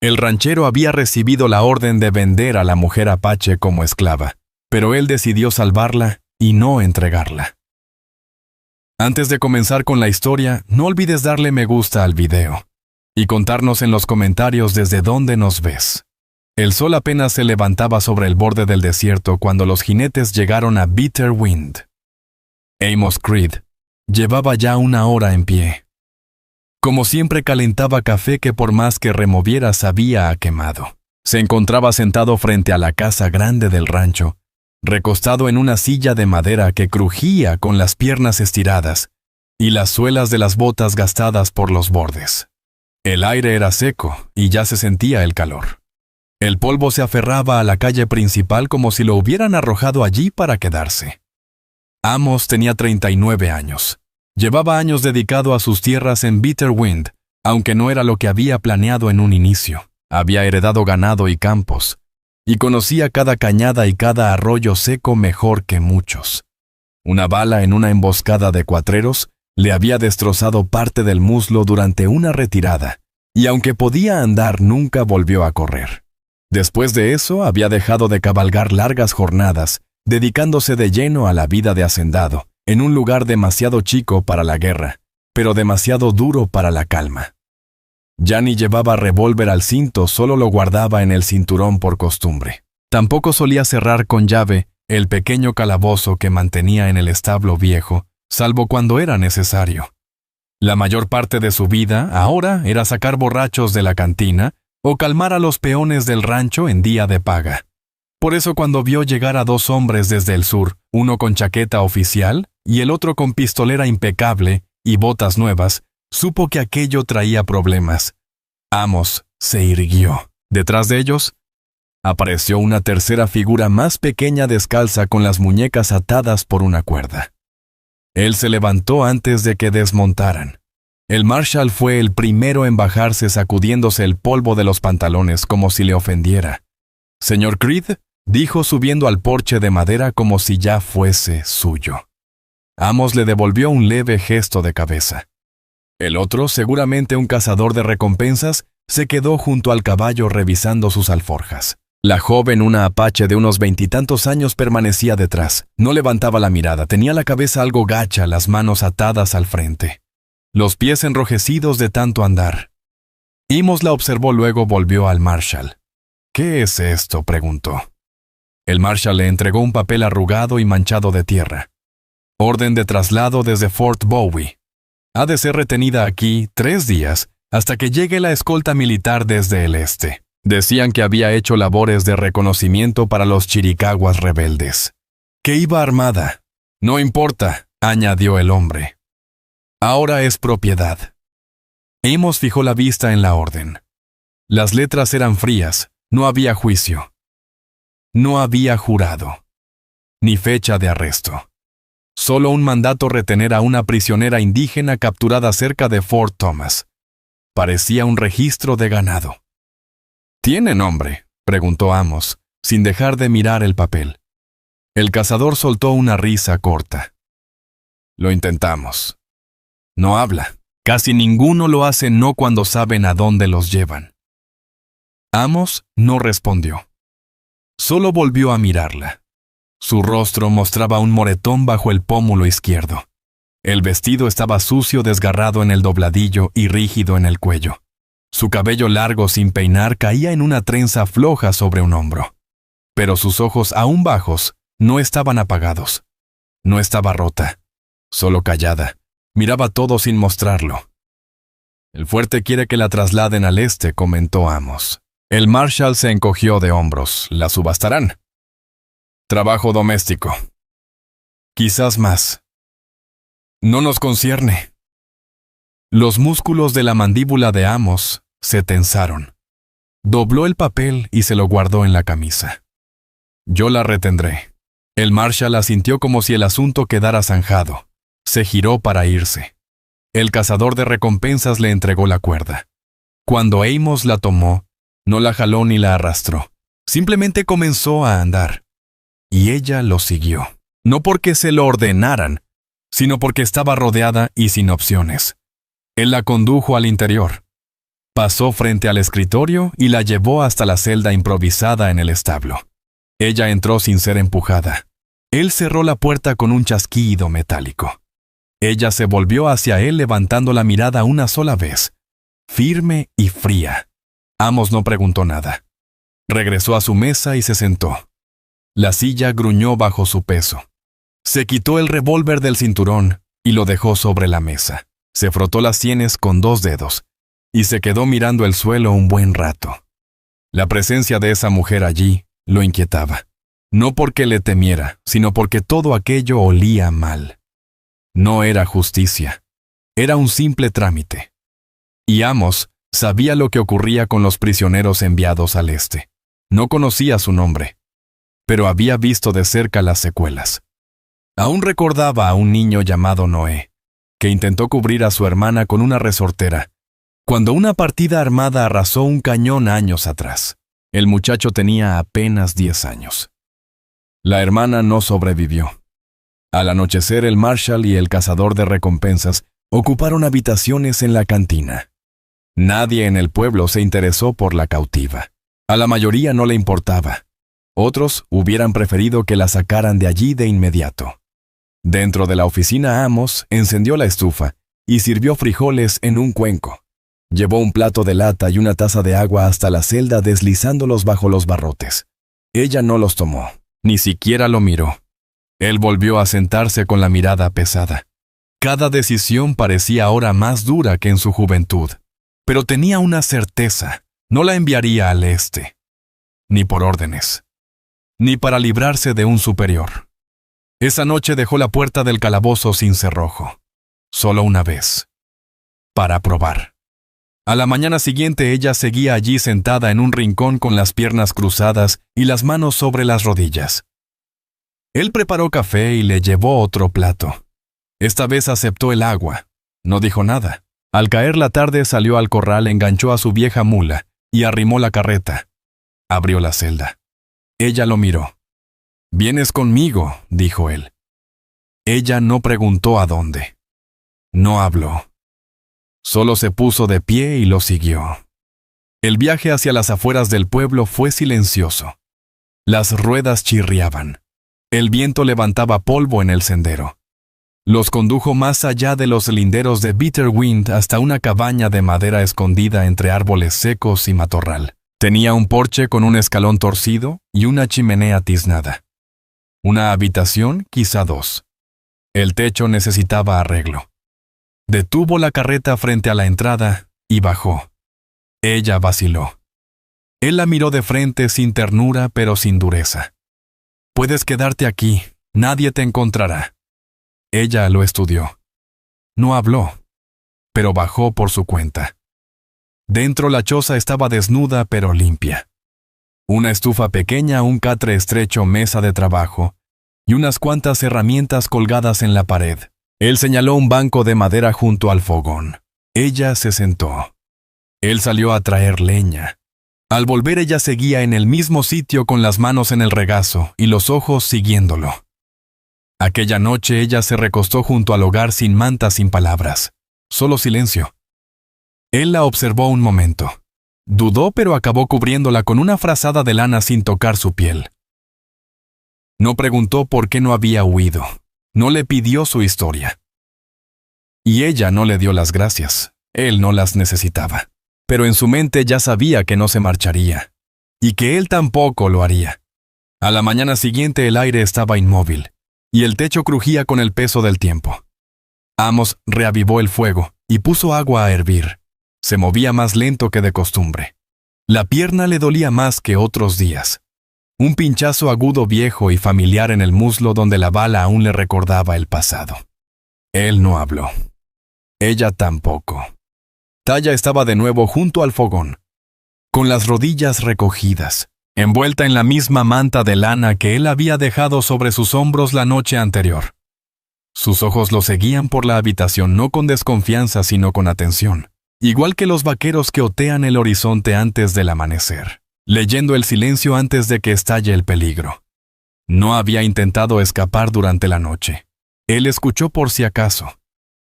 El ranchero había recibido la orden de vender a la mujer apache como esclava, pero él decidió salvarla y no entregarla. Antes de comenzar con la historia, no olvides darle me gusta al video y contarnos en los comentarios desde dónde nos ves. El sol apenas se levantaba sobre el borde del desierto cuando los jinetes llegaron a Bitter Wind. Amos Creed llevaba ya 1 hora en pie. Como siempre calentaba café que por más que removiera sabía a quemado. Se encontraba sentado frente a la casa grande del rancho, recostado en una silla de madera que crujía con las piernas estiradas y las suelas de las botas gastadas por los bordes. El aire era seco y ya se sentía el calor. El polvo se aferraba a la calle principal como si lo hubieran arrojado allí para quedarse. Amos tenía 39 años. Llevaba años dedicado a sus tierras en Bitter Wind, aunque no era lo que había planeado en un inicio. Había heredado ganado y campos, y conocía cada cañada y cada arroyo seco mejor que muchos. Una bala en una emboscada de cuatreros le había destrozado parte del muslo durante una retirada, y aunque podía andar nunca volvió a correr. Después de eso había dejado de cabalgar largas jornadas, dedicándose de lleno a la vida de hacendado, en un lugar demasiado chico para la guerra, pero demasiado duro para la calma. Ya ni llevaba revólver al cinto, solo lo guardaba en el cinturón por costumbre. Tampoco solía cerrar con llave el pequeño calabozo que mantenía en el establo viejo, salvo cuando era necesario. La mayor parte de su vida ahora era sacar borrachos de la cantina o calmar a los peones del rancho en día de paga. Por eso cuando vio llegar a 2 hombres desde el sur, uno con chaqueta oficial y el otro con pistolera impecable y botas nuevas, supo que aquello traía problemas. Amos se irguió. Detrás de ellos, apareció una tercera figura más pequeña descalza con las muñecas atadas por una cuerda. Él se levantó antes de que desmontaran. El marshal fue el primero en bajarse sacudiéndose el polvo de los pantalones como si le ofendiera. «Señor Creed», dijo subiendo al porche de madera como si ya fuese suyo. Amos le devolvió un leve gesto de cabeza. El otro, seguramente un cazador de recompensas, se quedó junto al caballo revisando sus alforjas. La joven, una apache de unos 20 y tantos años, permanecía detrás. No levantaba la mirada, tenía la cabeza algo gacha, las manos atadas al frente, los pies enrojecidos de tanto andar. Amos la observó, luego volvió al marshal. «¿Qué es esto?», preguntó. El marshal le entregó un papel arrugado y manchado de tierra. «Orden de traslado desde Fort Bowie. Ha de ser retenida aquí 3 días hasta que llegue la escolta militar desde el este». Decían que había hecho labores de reconocimiento para los chiricahuas rebeldes. Que iba armada. «No importa», añadió el hombre. «Ahora es propiedad». Amos fijó la vista en la orden. Las letras eran frías, no había juicio. No había jurado, ni fecha de arresto. Solo un mandato retener a una prisionera indígena capturada cerca de Fort Thomas. Parecía un registro de ganado. «¿Tiene nombre?», preguntó Amos, sin dejar de mirar el papel. El cazador soltó una risa corta. «Lo intentamos». «No habla. Casi ninguno lo hace no cuando saben a dónde los llevan». Amos no respondió. Solo volvió a mirarla. Su rostro mostraba un moretón bajo el pómulo izquierdo. El vestido estaba sucio, desgarrado en el dobladillo y rígido en el cuello. Su cabello largo sin peinar caía en una trenza floja sobre un hombro. Pero sus ojos, aún bajos, no estaban apagados. No estaba rota, solo callada. Miraba todo sin mostrarlo. «El fuerte quiere que la trasladen al este», comentó Amos. El marshal se encogió de hombros. «La subastarán». «Trabajo doméstico». «Quizás más». «No nos concierne». Los músculos de la mandíbula de Amos se tensaron. Dobló el papel y se lo guardó en la camisa. «Yo la retendré». El marshal asintió como si el asunto quedara zanjado. Se giró para irse. El cazador de recompensas le entregó la cuerda. Cuando Amos la tomó, no la jaló ni la arrastró. Simplemente comenzó a andar. Y ella lo siguió. No porque se lo ordenaran, sino porque estaba rodeada y sin opciones. Él la condujo al interior. Pasó frente al escritorio y la llevó hasta la celda improvisada en el establo. Ella entró sin ser empujada. Él cerró la puerta con un chasquido metálico. Ella se volvió hacia él levantando la mirada una sola vez, firme y fría. Amos no preguntó nada. Regresó a su mesa y se sentó. La silla gruñó bajo su peso. Se quitó el revólver del cinturón y lo dejó sobre la mesa. Se frotó las sienes con 2 dedos y se quedó mirando el suelo un buen rato. La presencia de esa mujer allí lo inquietaba. No porque le temiera, sino porque todo aquello olía mal. No era justicia. Era un simple trámite. Y Amos sabía lo que ocurría con los prisioneros enviados al este. No conocía su nombre, pero había visto de cerca las secuelas. Aún recordaba a un niño llamado Noé, que intentó cubrir a su hermana con una resortera, cuando una partida armada arrasó un cañón años atrás. El muchacho tenía apenas 10 años. La hermana no sobrevivió. Al anochecer, el Marshal y el cazador de recompensas ocuparon habitaciones en la cantina. Nadie en el pueblo se interesó por la cautiva. A la mayoría no le importaba. Otros hubieran preferido que la sacaran de allí de inmediato. Dentro de la oficina, Amos encendió la estufa y sirvió frijoles en un cuenco. Llevó un plato de lata y una taza de agua hasta la celda deslizándolos bajo los barrotes. Ella no los tomó, ni siquiera lo miró. Él volvió a sentarse con la mirada pesada. Cada decisión parecía ahora más dura que en su juventud, pero tenía una certeza: no la enviaría al este, ni por órdenes, ni para librarse de un superior. Esa noche dejó la puerta del calabozo sin cerrojo, solo una vez, para probar. A la mañana siguiente ella seguía allí sentada en un rincón con las piernas cruzadas y las manos sobre las rodillas. Él preparó café y le llevó otro plato. Esta vez aceptó el agua. No dijo nada. Al caer la tarde salió al corral, enganchó a su vieja mula y arrimó la carreta. Abrió la celda. Ella lo miró. «Vienes conmigo», dijo él. Ella no preguntó a dónde. No habló. Solo se puso de pie y lo siguió. El viaje hacia las afueras del pueblo fue silencioso. Las ruedas chirriaban. El viento levantaba polvo en el sendero. Los condujo más allá de los linderos de Bitterwind hasta una cabaña de madera escondida entre árboles secos y matorral. Tenía un porche con un escalón torcido y una chimenea tiznada. Una habitación, quizá 2. El techo necesitaba arreglo. Detuvo la carreta frente a la entrada y bajó. Ella vaciló. Él la miró de frente sin ternura pero sin dureza. «Puedes quedarte aquí, nadie te encontrará». Ella lo estudió. No habló, pero bajó por su cuenta. Dentro la choza estaba desnuda pero limpia. Una estufa pequeña, un catre estrecho, mesa de trabajo y unas cuantas herramientas colgadas en la pared. Él señaló un banco de madera junto al fogón. Ella se sentó. Él salió a traer leña. Al volver ella seguía en el mismo sitio con las manos en el regazo y los ojos siguiéndolo. Aquella noche ella se recostó junto al hogar sin manta, sin palabras. Solo silencio. Él la observó un momento. Dudó, pero acabó cubriéndola con una frazada de lana sin tocar su piel. No preguntó por qué no había huido. No le pidió su historia. Y ella no le dio las gracias. Él no las necesitaba. Pero en su mente ya sabía que no se marcharía. Y que él tampoco lo haría. A la mañana siguiente el aire estaba inmóvil. Y el techo crujía con el peso del tiempo. Amos reavivó el fuego y puso agua a hervir. Se movía más lento que de costumbre. La pierna le dolía más que otros días. Un pinchazo agudo, viejo y familiar en el muslo donde la bala aún le recordaba el pasado. Él no habló. Ella tampoco. Taya estaba de nuevo junto al fogón, con las rodillas recogidas, envuelta en la misma manta de lana que él había dejado sobre sus hombros la noche anterior. Sus ojos lo seguían por la habitación, no con desconfianza sino con atención, igual que los vaqueros que otean el horizonte antes del amanecer, leyendo el silencio antes de que estalle el peligro. No había intentado escapar durante la noche. Él escuchó por si acaso.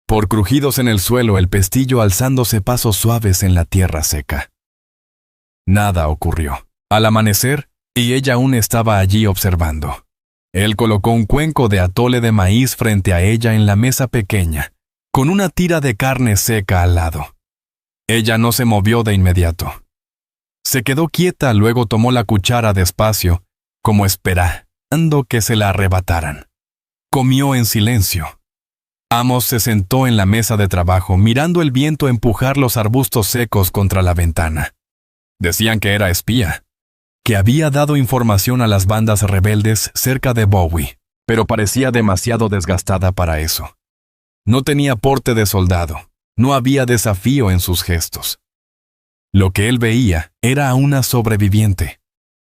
por crujidos en el suelo, el pestillo alzándose pasos suaves en la tierra seca. Nada ocurrió. Al amanecer, y ella aún estaba allí observando. Él colocó un cuenco de atole de maíz frente a ella en la mesa pequeña, con una tira de carne seca al lado. Ella no se movió de inmediato. Se quedó quieta, luego tomó la cuchara despacio, como esperando que se la arrebataran. Comió en silencio. Amos se sentó en la mesa de trabajo, mirando el viento empujar los arbustos secos contra la ventana. Decían que era espía, que había dado información a las bandas rebeldes cerca de Bowie, pero parecía demasiado desgastada para eso. No tenía porte de soldado, no había desafío en sus gestos. Lo que él veía era a una sobreviviente,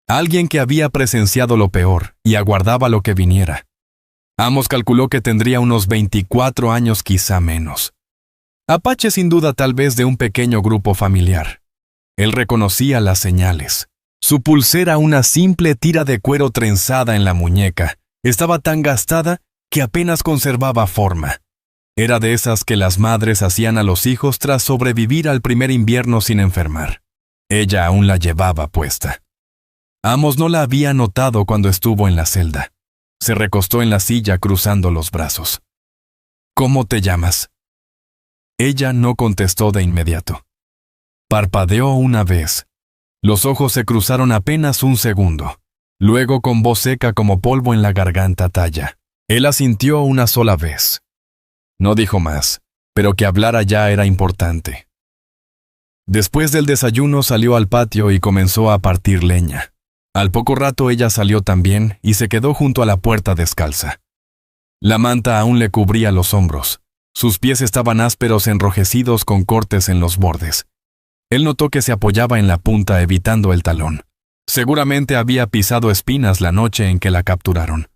alguien que había presenciado lo peor y aguardaba lo que viniera. Amos calculó que tendría unos 24 años, quizá menos. Apache sin duda, tal vez de un pequeño grupo familiar. Él reconocía las señales. Su pulsera, una simple tira de cuero trenzada en la muñeca, estaba tan gastada que apenas conservaba forma. Era de esas que las madres hacían a los hijos tras sobrevivir al primer invierno sin enfermar. Ella aún la llevaba puesta. Amos no la había notado cuando estuvo en la celda. Se recostó en la silla cruzando los brazos. ¿Cómo te llamas? Ella no contestó de inmediato. Parpadeó una vez. Los ojos se cruzaron apenas un segundo. Luego, con voz seca como polvo en la garganta, talla. Él asintió una sola vez. No dijo más, pero que hablara ya era importante. Después del desayuno salió al patio y comenzó a partir leña. Al poco rato ella salió también y se quedó junto a la puerta descalza. La manta aún le cubría los hombros. Sus pies estaban ásperos, enrojecidos con cortes en los bordes. Él notó que se apoyaba en la punta evitando el talón. Seguramente había pisado espinas la noche en que la capturaron.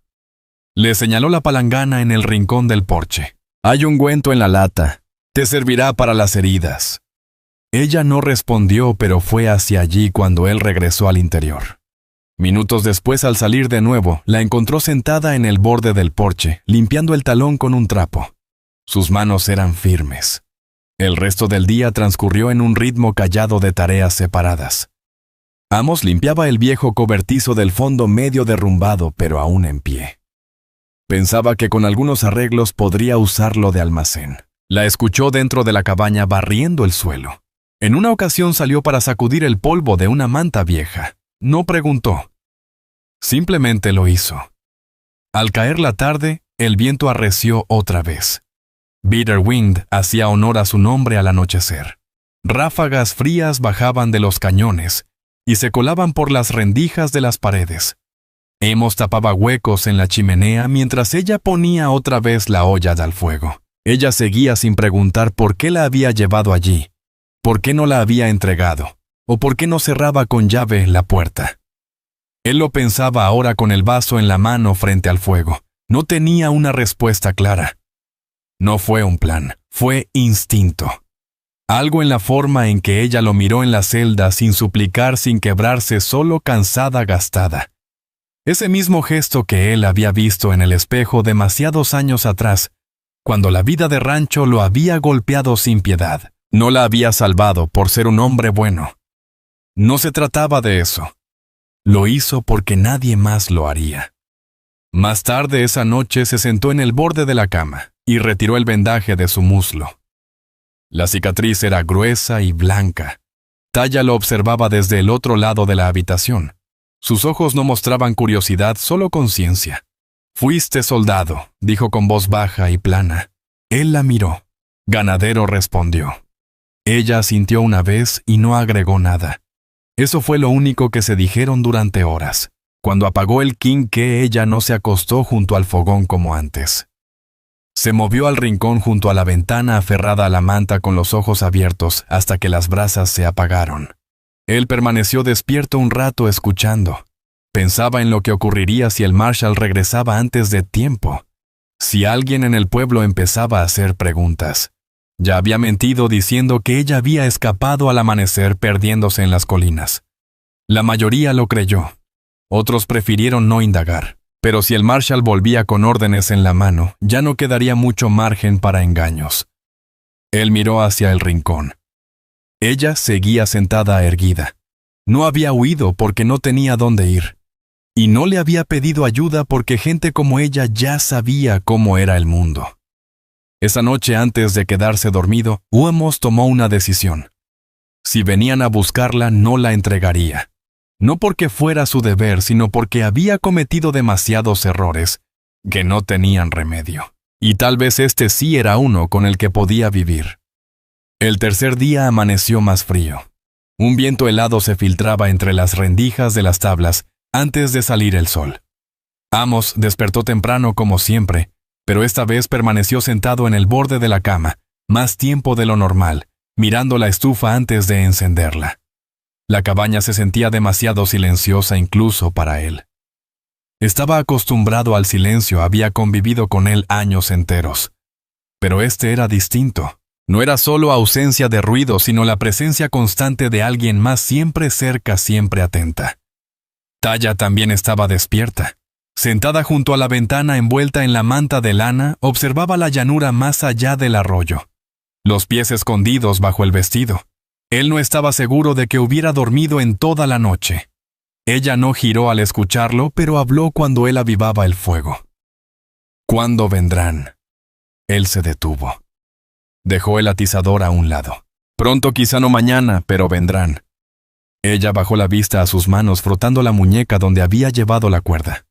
Le señaló la palangana en el rincón del porche. Hay ungüento en la lata. Te servirá para las heridas. Ella no respondió, pero fue hacia allí cuando él regresó al interior. Minutos después, al salir de nuevo, la encontró sentada en el borde del porche, limpiando el talón con un trapo. Sus manos eran firmes. El resto del día transcurrió en un ritmo callado de tareas separadas. Amos limpiaba el viejo cobertizo del fondo medio derrumbado, pero aún en pie. Pensaba que con algunos arreglos podría usarlo de almacén. La escuchó dentro de la cabaña barriendo el suelo. En una ocasión salió para sacudir el polvo de una manta vieja. No preguntó. Simplemente lo hizo. Al caer la tarde, el viento arreció otra vez. Bitter Wind hacía honor a su nombre al anochecer. Ráfagas frías bajaban de los cañones y se colaban por las rendijas de las paredes. Amos tapaba huecos en la chimenea mientras ella ponía otra vez la olla al fuego. Ella seguía sin preguntar por qué la había llevado allí, por qué no la había entregado, o por qué no cerraba con llave la puerta. Él lo pensaba ahora con el vaso en la mano frente al fuego. No tenía una respuesta clara. No fue un plan, fue instinto. Algo en la forma en que ella lo miró en la celda, sin suplicar, sin quebrarse, solo cansada, gastada. Ese mismo gesto que él había visto en el espejo demasiados años atrás, cuando la vida de rancho lo había golpeado sin piedad. No la había salvado por ser un hombre bueno. No se trataba de eso. Lo hizo porque nadie más lo haría. Más tarde esa noche se sentó en el borde de la cama y retiró el vendaje de su muslo. La cicatriz era gruesa y blanca. Talla lo observaba desde el otro lado de la habitación. Sus ojos no mostraban curiosidad, solo conciencia. «Fuiste soldado», dijo con voz baja y plana. Él la miró. «Ganadero», respondió. Ella asintió una vez y no agregó nada. Eso fue lo único que se dijeron durante horas. Cuando apagó el quinqué, ella no se acostó junto al fogón como antes. Se movió al rincón junto a la ventana, aferrada a la manta con los ojos abiertos hasta que las brasas se apagaron. Él permaneció despierto un rato escuchando. Pensaba en lo que ocurriría si el Marshal regresaba antes de tiempo. Si alguien en el pueblo empezaba a hacer preguntas. Ya había mentido diciendo que ella había escapado al amanecer perdiéndose en las colinas. La mayoría lo creyó. Otros prefirieron no indagar. Pero si el Marshal volvía con órdenes en la mano, ya no quedaría mucho margen para engaños. Él miró hacia el rincón. Ella seguía sentada erguida. No había huido porque no tenía dónde ir. Y no le había pedido ayuda porque gente como ella ya sabía cómo era el mundo. Esa noche, antes de quedarse dormido, Amos tomó una decisión. Si venían a buscarla, no la entregaría. No porque fuera su deber, sino porque había cometido demasiados errores que no tenían remedio. Y tal vez este sí era uno con el que podía vivir. El tercer día amaneció más frío. Un viento helado se filtraba entre las rendijas de las tablas antes de salir el sol. Amos despertó temprano como siempre, pero esta vez permaneció sentado en el borde de la cama, más tiempo de lo normal, mirando la estufa antes de encenderla. La cabaña se sentía demasiado silenciosa incluso para él. Estaba acostumbrado al silencio, había convivido con él años enteros. Pero este era distinto. No era solo ausencia de ruido, sino la presencia constante de alguien más siempre cerca, siempre atenta. Taya también estaba despierta. Sentada junto a la ventana envuelta en la manta de lana, observaba la llanura más allá del arroyo. Los pies escondidos bajo el vestido. Él no estaba seguro de que hubiera dormido en toda la noche. Ella no giró al escucharlo, pero habló cuando él avivaba el fuego. ¿Cuándo vendrán? Él se detuvo. Dejó el atizador a un lado. Pronto, quizá no mañana, pero vendrán. Ella bajó la vista a sus manos frotando la muñeca donde había llevado la cuerda.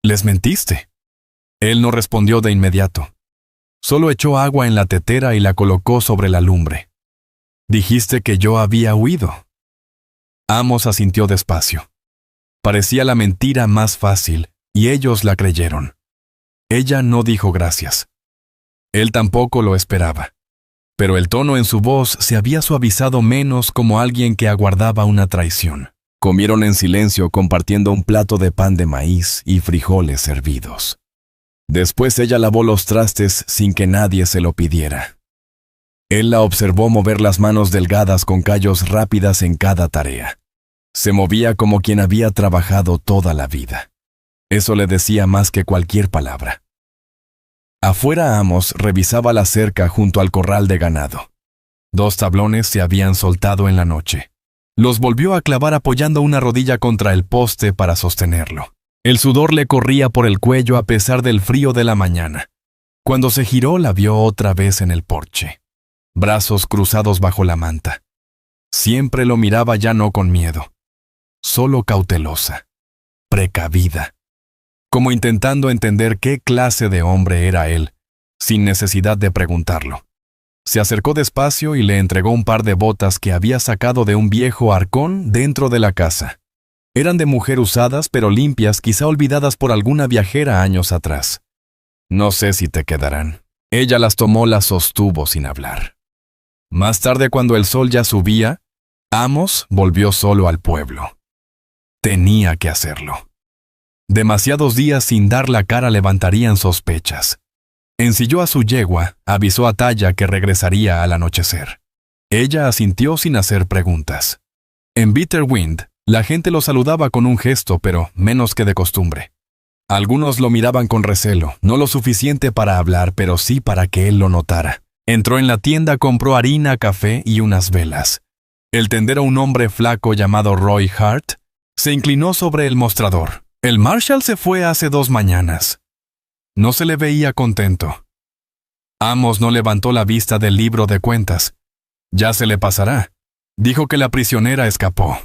¿Les mentiste? Él no respondió de inmediato. Solo echó agua en la tetera y la colocó sobre la lumbre. Dijiste que yo había huido. Amos asintió despacio. Parecía la mentira más fácil, y ellos la creyeron. Ella no dijo gracias. Él tampoco lo esperaba. Pero el tono en su voz se había suavizado menos como alguien que aguardaba una traición. Comieron en silencio compartiendo un plato de pan de maíz y frijoles hervidos. Después ella lavó los trastes sin que nadie se lo pidiera. Él la observó mover las manos delgadas con callos rápidas en cada tarea. Se movía como quien había trabajado toda la vida. Eso le decía más que cualquier palabra. Afuera Amos revisaba la cerca junto al corral de ganado. 2 tablones se habían soltado en la noche. Los volvió a clavar apoyando una rodilla contra el poste para sostenerlo. El sudor le corría por el cuello a pesar del frío de la mañana. Cuando se giró, la vio otra vez en el porche. Brazos cruzados bajo la manta. Siempre lo miraba ya no con miedo, solo cautelosa, precavida, como intentando entender qué clase de hombre era él, sin necesidad de preguntarlo. Se acercó despacio y le entregó un par de botas que había sacado de un viejo arcón dentro de la casa. Eran de mujer usadas pero limpias, quizá olvidadas por alguna viajera años atrás. No sé si te quedarán. Ella las tomó, las sostuvo sin hablar. Más tarde, cuando el sol ya subía, Amos volvió solo al pueblo. Tenía que hacerlo. Demasiados días sin dar la cara levantarían sospechas. Ensilló a su yegua, avisó a Taya que regresaría al anochecer. Ella asintió sin hacer preguntas. En Bitterwind, la gente lo saludaba con un gesto, pero menos que de costumbre. Algunos lo miraban con recelo, no lo suficiente para hablar, pero sí para que él lo notara. Entró en la tienda, compró harina, café y unas velas. El tendero, un hombre flaco llamado Roy Hart, se inclinó sobre el mostrador. El Marshal se fue hace 2 mañanas. No se le veía contento. Amos no levantó la vista del libro de cuentas. Ya se le pasará. Dijo que la prisionera escapó.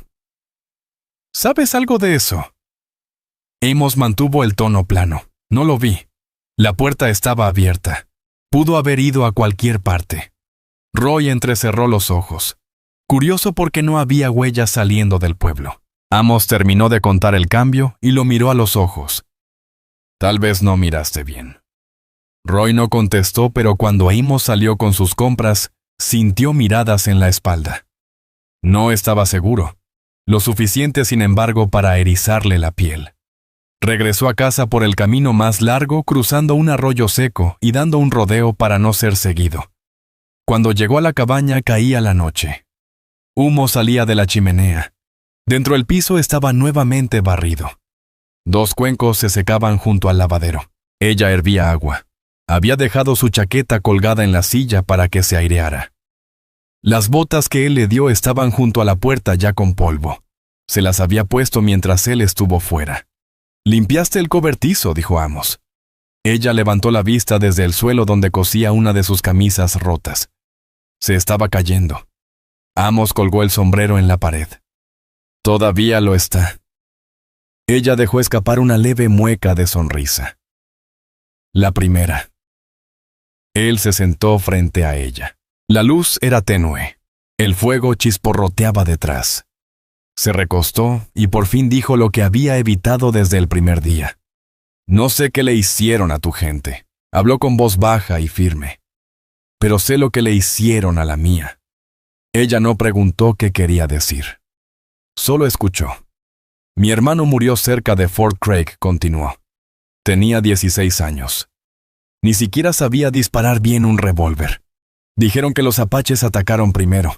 ¿Sabes algo de eso? Amos mantuvo el tono plano. No lo vi. La puerta estaba abierta. Pudo haber ido a cualquier parte. Roy entrecerró los ojos. Curioso porque no había huellas saliendo del pueblo. Amos terminó de contar el cambio y lo miró a los ojos. Tal vez no miraste bien. Roy no contestó, pero cuando Amos salió con sus compras, sintió miradas en la espalda. No estaba seguro. Lo suficiente, sin embargo, para erizarle la piel. Regresó a casa por el camino más largo, cruzando un arroyo seco y dando un rodeo para no ser seguido. Cuando llegó a la cabaña caía la noche. Humo salía de la chimenea. Dentro el piso estaba nuevamente barrido. 2 cuencos se secaban junto al lavadero. Ella hervía agua. Había dejado su chaqueta colgada en la silla para que se aireara. Las botas que él le dio estaban junto a la puerta ya con polvo. Se las había puesto mientras él estuvo fuera. «¿Limpiaste el cobertizo?», dijo Amos. Ella levantó la vista desde el suelo donde cosía una de sus camisas rotas. Se estaba cayendo. Amos colgó el sombrero en la pared. «Todavía lo está». Ella dejó escapar una leve mueca de sonrisa. La primera. Él se sentó frente a ella. La luz era tenue. El fuego chisporroteaba detrás. Se recostó y por fin dijo lo que había evitado desde el primer día. «No sé qué le hicieron a tu gente», habló con voz baja y firme. «Pero sé lo que le hicieron a la mía». Ella no preguntó qué quería decir. Solo escuchó. «Mi hermano murió cerca de Fort Craig», continuó. «Tenía 16 años. Ni siquiera sabía disparar bien un revólver. Dijeron que los apaches atacaron primero.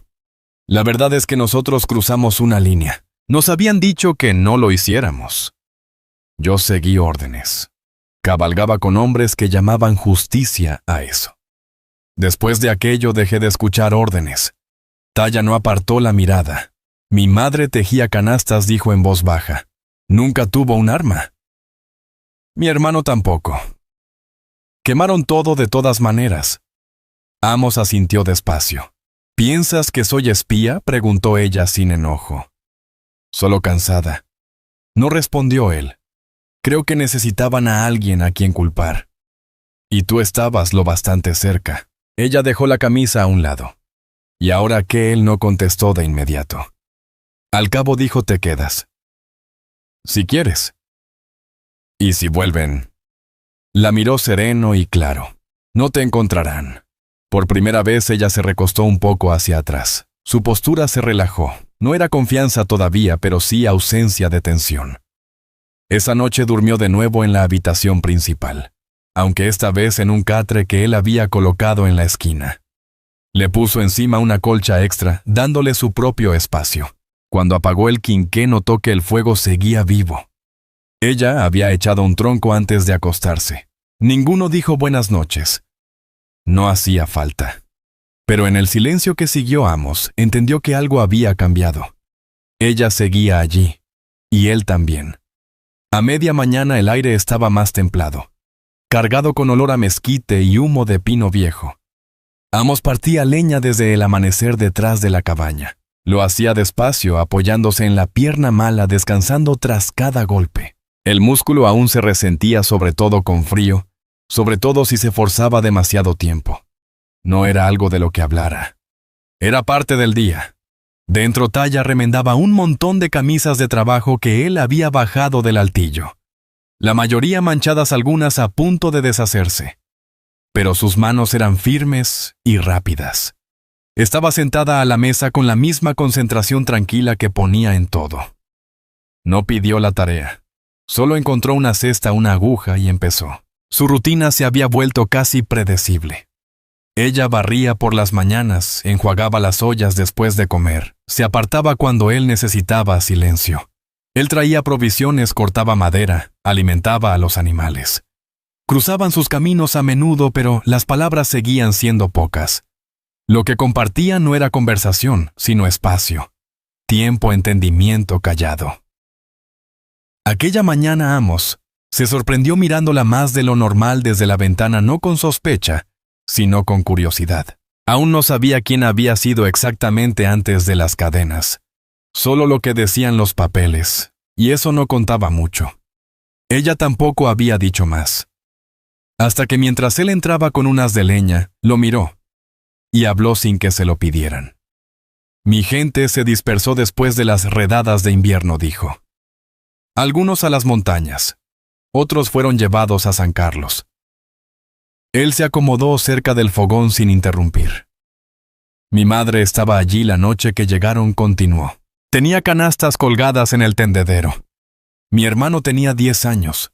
La verdad es que nosotros cruzamos una línea. Nos habían dicho que no lo hiciéramos. Yo seguí órdenes. Cabalgaba con hombres que llamaban justicia a eso. Después de aquello dejé de escuchar órdenes. Taya no apartó la mirada. Mi madre tejía canastas», dijo en voz baja. «Nunca tuvo un arma». «Mi hermano tampoco». «Quemaron todo de todas maneras». Amos asintió despacio. «¿Piensas que soy espía?», preguntó ella sin enojo. Solo cansada. No respondió él. «Creo que necesitaban a alguien a quien culpar. Y tú estabas lo bastante cerca». Ella dejó la camisa a un lado. Y ahora que él no contestó de inmediato. Al cabo dijo: «Te quedas». «Si quieres». «¿Y si vuelven?» La miró sereno y claro. «No te encontrarán». Por primera vez ella se recostó un poco hacia atrás. Su postura se relajó. No era confianza todavía, pero sí ausencia de tensión. Esa noche durmió de nuevo en la habitación principal, aunque esta vez en un catre que él había colocado en la esquina. Le puso encima una colcha extra, dándole su propio espacio. Cuando apagó el quinqué notó que el fuego seguía vivo. Ella había echado un tronco antes de acostarse. Ninguno dijo buenas noches. No hacía falta. Pero en el silencio que siguió Amos, entendió que algo había cambiado. Ella seguía allí, y él también. A media mañana el aire estaba más templado, cargado con olor a mezquite y humo de pino viejo. Amos partía leña desde el amanecer detrás de la cabaña. Lo hacía despacio, apoyándose en la pierna mala, descansando tras cada golpe. El músculo aún se resentía, sobre todo con frío, sobre todo si se forzaba demasiado tiempo. No era algo de lo que hablara. Era parte del día. Dentro Taya remendaba un montón de camisas de trabajo que él había bajado del altillo. La mayoría manchadas, algunas a punto de deshacerse. Pero sus manos eran firmes y rápidas. Estaba sentada a la mesa con la misma concentración tranquila que ponía en todo. No pidió la tarea. Solo encontró una cesta, una aguja y empezó. Su rutina se había vuelto casi predecible. Ella barría por las mañanas, enjuagaba las ollas después de comer, se apartaba cuando él necesitaba silencio. Él traía provisiones, cortaba madera, alimentaba a los animales. Cruzaban sus caminos a menudo, pero las palabras seguían siendo pocas. Lo que compartían no era conversación, sino espacio. Tiempo, entendimiento callado. Aquella mañana Amos se sorprendió mirándola más de lo normal desde la ventana, no con sospecha, sino con curiosidad. Aún no sabía quién había sido exactamente antes de las cadenas. Solo lo que decían los papeles, y eso no contaba mucho. Ella tampoco había dicho más. Hasta que mientras él entraba con unas de leña, lo miró, y habló sin que se lo pidieran. «Mi gente se dispersó después de las redadas de invierno», dijo. «Algunos a las montañas. Otros fueron llevados a San Carlos». Él se acomodó cerca del fogón sin interrumpir. «Mi madre estaba allí la noche que llegaron», continuó. «Tenía canastas colgadas en el tendedero. Mi hermano tenía 10 años.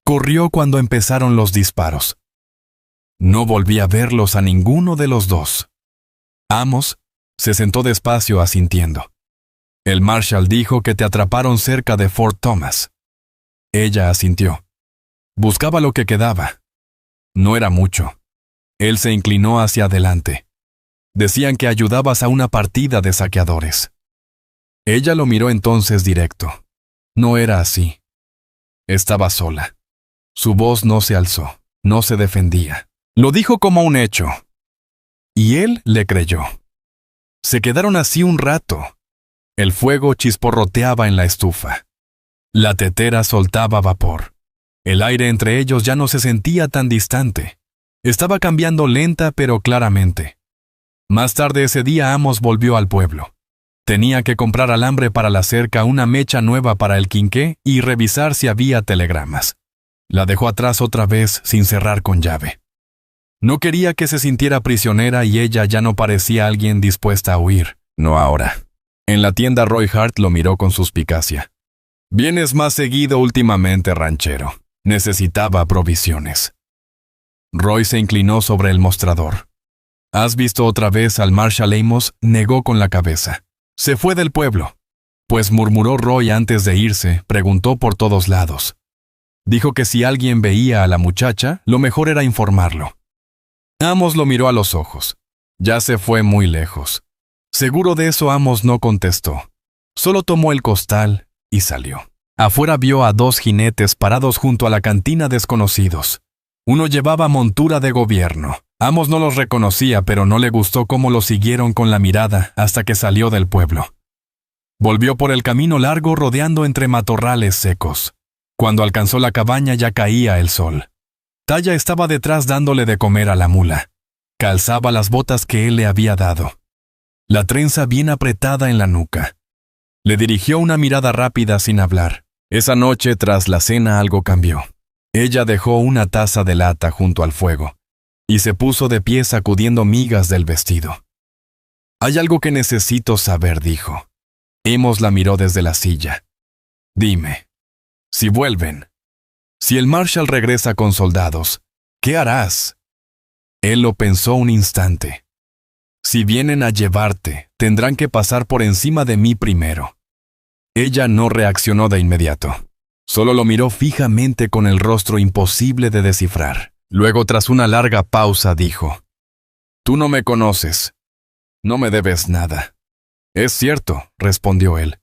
Corrió cuando empezaron los disparos. No volví a verlos a ninguno de los dos». Amos se sentó despacio asintiendo. «El Marshal dijo que te atraparon cerca de Fort Thomas». Ella asintió. «Buscaba lo que quedaba». No era mucho. Él se inclinó hacia adelante. Decían que ayudabas a una partida de saqueadores. Ella lo miró entonces directo. No era así. Estaba sola. Su voz no se alzó, no se defendía. Lo dijo como un hecho. Y él le creyó. Se quedaron así un rato. El fuego chisporroteaba en la estufa. La tetera soltaba vapor. El aire entre ellos ya no se sentía tan distante. Estaba cambiando lenta pero claramente. Más tarde ese día Amos volvió al pueblo. Tenía que comprar alambre para la cerca, una mecha nueva para el quinqué y revisar si había telegramas. La dejó atrás otra vez sin cerrar con llave. No quería que se sintiera prisionera y ella ya no parecía alguien dispuesta a huir. No ahora. En la tienda Roy Hart lo miró con suspicacia. «Vienes más seguido últimamente, ranchero. Necesitaba provisiones». Roy se inclinó sobre el mostrador. «¿Has visto otra vez al Marshal Amos?», negó con la cabeza. «Se fue del pueblo». Pues murmuró Roy antes de irse, preguntó por todos lados. Dijo que si alguien veía a la muchacha, lo mejor era informarlo. Amos lo miró a los ojos. Ya se fue muy lejos. Seguro de eso Amos no contestó. Solo tomó el costal y salió. Afuera vio a 2 jinetes parados junto a la cantina desconocidos. Uno llevaba montura de gobierno. Amos no los reconocía, pero no le gustó cómo lo siguieron con la mirada hasta que salió del pueblo. Volvió por el camino largo rodeando entre matorrales secos. Cuando alcanzó la cabaña ya caía el sol. Taya estaba detrás dándole de comer a la mula. Calzaba las botas que él le había dado. La trenza bien apretada en la nuca. Le dirigió una mirada rápida sin hablar. Esa noche, tras la cena, algo cambió. Ella dejó una taza de lata junto al fuego y se puso de pie sacudiendo migas del vestido. «Hay algo que necesito saber», dijo. Amos la miró desde la silla. «Dime, si vuelven, si el Marshal regresa con soldados, ¿qué harás?» Él lo pensó un instante. «Si vienen a llevarte, tendrán que pasar por encima de mí primero». Ella no reaccionó de inmediato. Solo lo miró fijamente con el rostro imposible de descifrar. Luego, tras una larga pausa, dijo: «Tú no me conoces. No me debes nada». «Es cierto», respondió él,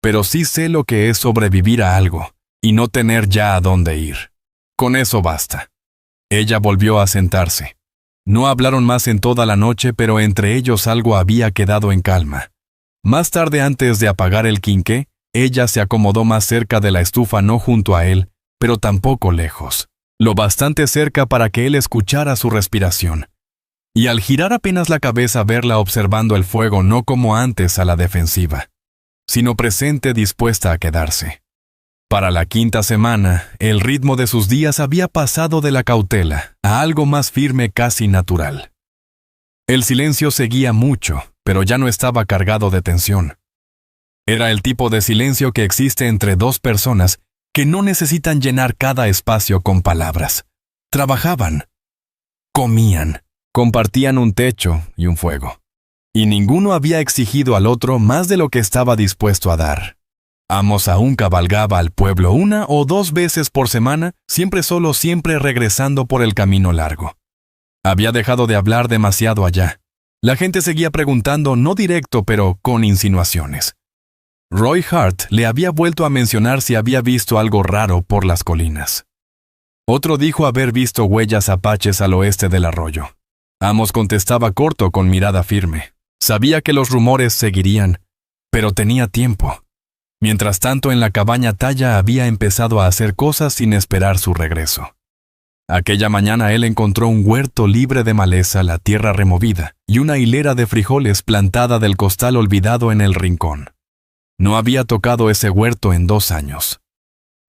«pero sí sé lo que es sobrevivir a algo y no tener ya a dónde ir. Con eso basta». Ella volvió a sentarse. No hablaron más en toda la noche, pero entre ellos algo había quedado en calma. Más tarde, antes de apagar el quinqué, ella se acomodó más cerca de la estufa, no junto a él, pero tampoco lejos, lo bastante cerca para que él escuchara su respiración. Y al girar apenas la cabeza, verla observando el fuego, no como antes a la defensiva, sino presente, dispuesta a quedarse. Para la 5ª semana, el ritmo de sus días había pasado de la cautela a algo más firme, casi natural. El silencio seguía mucho, pero ya no estaba cargado de tensión. Era el tipo de silencio que existe entre 2 personas que no necesitan llenar cada espacio con palabras. Trabajaban, comían, compartían un techo y un fuego. Y ninguno había exigido al otro más de lo que estaba dispuesto a dar. Amos aún cabalgaba al pueblo 1 o 2 veces por semana, siempre solo, siempre regresando por el camino largo. Había dejado de hablar demasiado allá. La gente seguía preguntando, no directo, pero con insinuaciones. Roy Hart le había vuelto a mencionar si había visto algo raro por las colinas. Otro dijo haber visto huellas apaches al oeste del arroyo. Amos contestaba corto, con mirada firme. Sabía que los rumores seguirían, pero tenía tiempo. Mientras tanto, en la cabaña, Taya había empezado a hacer cosas sin esperar su regreso. Aquella mañana él encontró un huerto libre de maleza, la tierra removida, y una hilera de frijoles plantada del costal olvidado en el rincón. No había tocado ese huerto en 2 años.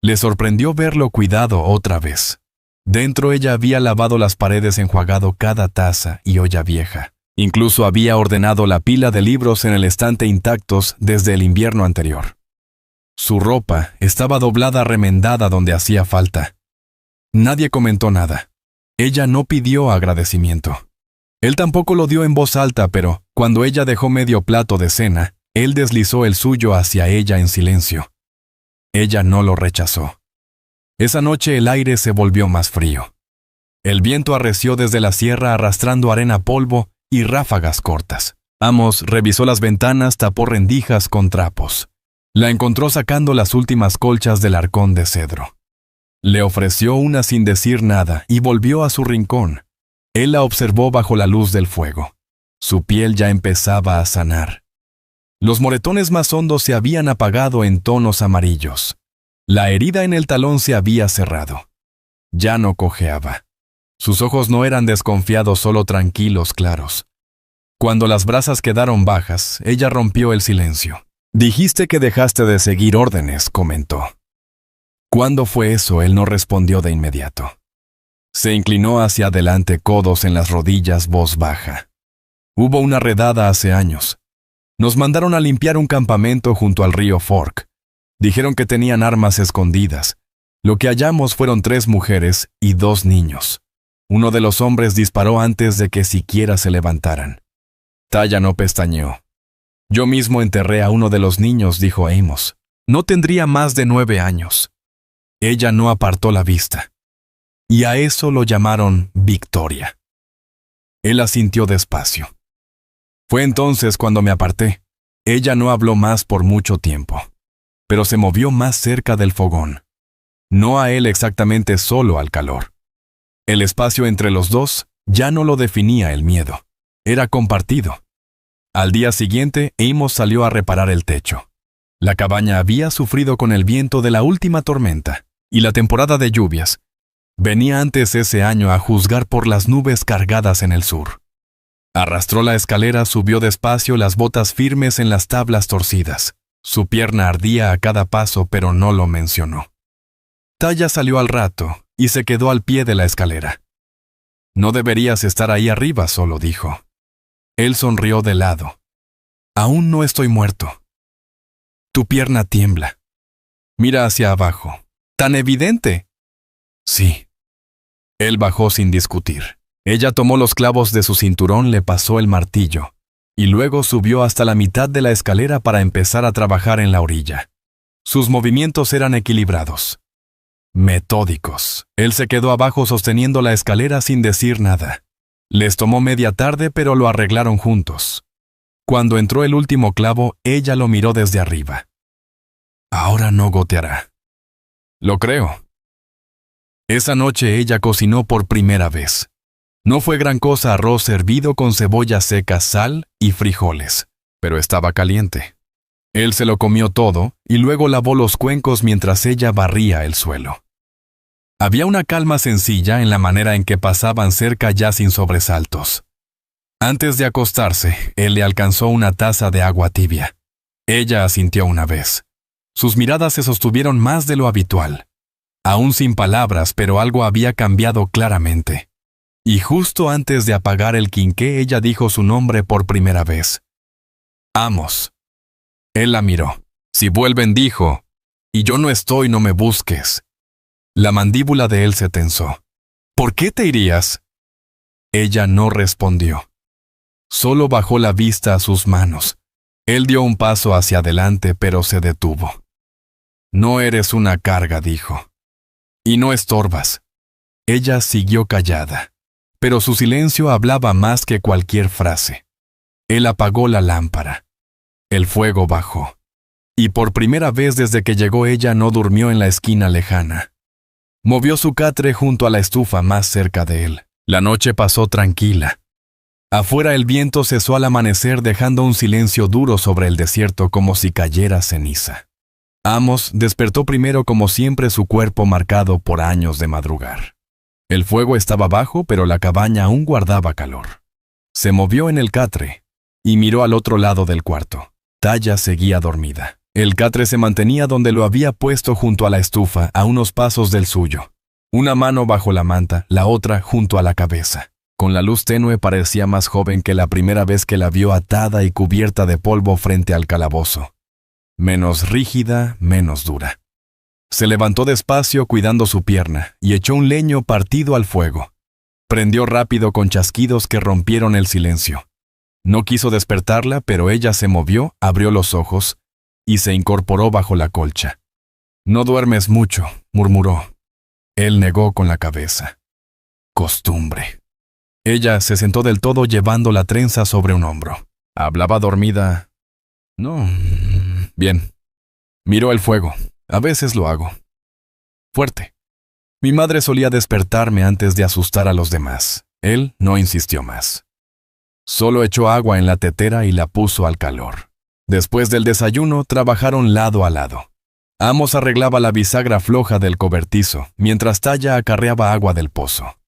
Le sorprendió verlo cuidado otra vez. Dentro ella había lavado las paredes, enjuagado cada taza y olla vieja. Incluso había ordenado la pila de libros en el estante intactos desde el invierno anterior. Su ropa estaba doblada, remendada donde hacía falta. Nadie comentó nada. Ella no pidió agradecimiento. Él tampoco lo dio en voz alta, pero cuando ella dejó medio plato de cena, él deslizó el suyo hacia ella en silencio. Ella no lo rechazó. Esa noche el aire se volvió más frío. El viento arreció desde la sierra arrastrando arena, polvo y ráfagas cortas. Amos revisó las ventanas, tapó rendijas con trapos. La encontró sacando las últimas colchas del arcón de cedro. Le ofreció una sin decir nada y volvió a su rincón. Él la observó bajo la luz del fuego. Su piel ya empezaba a sanar. Los moretones más hondos se habían apagado en tonos amarillos. La herida en el talón se había cerrado. Ya no cojeaba. Sus ojos no eran desconfiados, solo tranquilos, claros. Cuando las brasas quedaron bajas, ella rompió el silencio. «Dijiste que dejaste de seguir órdenes», comentó. ¿Cuándo fue eso? Él no respondió de inmediato. Se inclinó hacia adelante, codos en las rodillas, voz baja. Hubo una redada hace años. Nos mandaron a limpiar un campamento junto al río Fork. Dijeron que tenían armas escondidas. Lo que hallamos fueron 3 mujeres y 2 niños. Uno de los hombres disparó antes de que siquiera se levantaran. Taya no pestañeó. «Yo mismo enterré a uno de los niños», dijo Amos. «No tendría más de 9 años». Ella no apartó la vista. Y a eso lo llamaron Victoria. Él asintió despacio. Fue entonces cuando me aparté. Ella no habló más por mucho tiempo, pero se movió más cerca del fogón. No a él exactamente, solo al calor. El espacio entre los dos ya no lo definía el miedo. Era compartido. Al día siguiente, Amos salió a reparar el techo. La cabaña había sufrido con el viento de la última tormenta, y la temporada de lluvias venía antes ese año, a juzgar por las nubes cargadas en el sur. Arrastró la escalera, subió despacio, las botas firmes en las tablas torcidas. Su pierna ardía a cada paso, pero no lo mencionó. Taya salió al rato y se quedó al pie de la escalera. «No deberías estar ahí arriba solo», dijo. Él sonrió de lado. «Aún no estoy muerto. Tu pierna tiembla. Mira hacia abajo. ¿Tan evidente?» «Sí». Él bajó sin discutir. Ella tomó los clavos de su cinturón, le pasó el martillo, y luego subió hasta la mitad de la escalera para empezar a trabajar en la orilla. Sus movimientos eran equilibrados, metódicos. Él se quedó abajo sosteniendo la escalera sin decir nada. Les tomó media tarde, pero lo arreglaron juntos. Cuando entró el último clavo, ella lo miró desde arriba. «Ahora no goteará». «Lo creo». Esa noche ella cocinó por primera vez. No fue gran cosa: arroz hervido con cebolla seca, sal y frijoles, pero estaba caliente. Él se lo comió todo y luego lavó los cuencos mientras ella barría el suelo. Había una calma sencilla en la manera en que pasaban cerca, ya sin sobresaltos. Antes de acostarse, él le alcanzó una taza de agua tibia. Ella asintió una vez. Sus miradas se sostuvieron más de lo habitual. Aún sin palabras, pero algo había cambiado claramente. Y justo antes de apagar el quinqué, ella dijo su nombre por primera vez. «Amos». Él la miró. «Si vuelven», dijo, «y yo no estoy, no me busques». La mandíbula de él se tensó. «¿Por qué te irías?» Ella no respondió. Solo bajó la vista a sus manos. Él dio un paso hacia adelante, pero se detuvo. «No eres una carga», dijo. «Y no estorbas». Ella siguió callada, pero su silencio hablaba más que cualquier frase. Él apagó la lámpara. El fuego bajó. Y por primera vez desde que llegó, ella no durmió en la esquina lejana. Movió su catre junto a la estufa más cerca de él. La noche pasó tranquila. Afuera el viento cesó al amanecer, dejando un silencio duro sobre el desierto, como si cayera ceniza. Amos despertó primero, como siempre, su cuerpo marcado por años de madrugar. El fuego estaba bajo, pero la cabaña aún guardaba calor. Se movió en el catre y miró al otro lado del cuarto. Taya seguía dormida. El catre se mantenía donde lo había puesto, junto a la estufa, a unos pasos del suyo. Una mano bajo la manta, la otra junto a la cabeza. Con la luz tenue parecía más joven que la primera vez que la vio, atada y cubierta de polvo frente al calabozo. Menos rígida, menos dura. Se levantó despacio, cuidando su pierna, y echó un leño partido al fuego. Prendió rápido con chasquidos que rompieron el silencio. No quiso despertarla, pero ella se movió, abrió los ojos y se incorporó bajo la colcha. «No duermes mucho», murmuró. Él negó con la cabeza. costumbre. Ella se sentó del todo llevando la trenza sobre un hombro. Hablaba dormida. No. Bien. Miró el fuego. A veces lo hago. Fuerte. Mi madre solía despertarme antes de asustar a los demás. Él no insistió más. Solo echó agua en la tetera y la puso al calor. Después del desayuno, trabajaron lado a lado. Amos arreglaba la bisagra floja del cobertizo, mientras Talla acarreaba agua del pozo.